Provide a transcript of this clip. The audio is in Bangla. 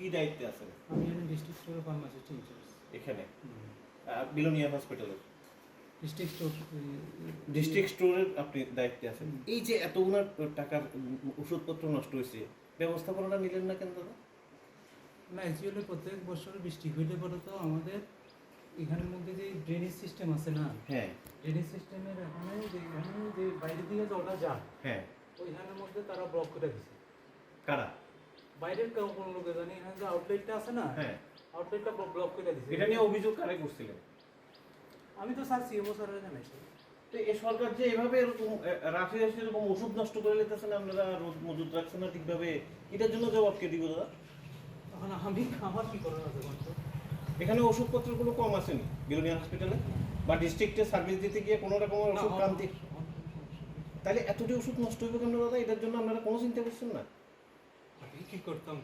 কি দায়িত্বে আছেন? আমি এখানে ডিস্ট্রিক্ট স্টোর ফার্মাসিস্ট ইনচার্জ। এখানে বিলোনিয়া হসপিটালে ডিস্ট্রিক্ট স্টোরের আপনি দায়িত্বে আছেন। এই যে এতগুলো টাকার ওষুধপত্র নষ্ট হয়েছে, ব্যবস্থাপনাটা নিলেন না কেন দাদা? না, অ্যাকচুয়ালি প্রত্যেক বছর বৃষ্টি হইলে পরে তো আমাদের এখানের মধ্যে যে ড্রেনেজ সিস্টেম আছে না, হ্যাঁ ড্রেনেজ সিস্টেমের এখানে যে বাইরের দিকে জলটা যায়, হ্যাঁ। ওইখানের মধ্যে তারা ব্লক করে দিছে। কারা? বাইরের কেউ কোনো লোকে জানি, এখানে যে আউটলেটটা আছে না, হ্যাঁ, আউটলেটটা ব্লক করে দিছে। এটা নিয়ে অভিযোগ কারে করছিলেন? আমি তো স্যার সিএমও স্যারের জানাইছি। তো এই সরকার যে এভাবে এরকম রাশি রাশি এরকম ওষুধ নষ্ট করে নিতেছেন, আপনারা রোজ মজুদ রাখছেন না ঠিকভাবে, এটার জন্য জবাব কে দিব দাদা? তখন আমার কি করার আছে বলতো? এখানে ওষুধপত্রগুলো কম আসেনি বিলোনিয়া হসপিটালে, বা ডিস্ট্রিক্টে সার্ভিস দিতে গিয়ে কোনো রকমের ওষুধ ক্রান্তি? তাহলে এতটি ওষুধ নষ্ট হইব কেন দাদা? এটার জন্য আপনারা কোনো চিন্তা করছেন না? আমি কি করতাম?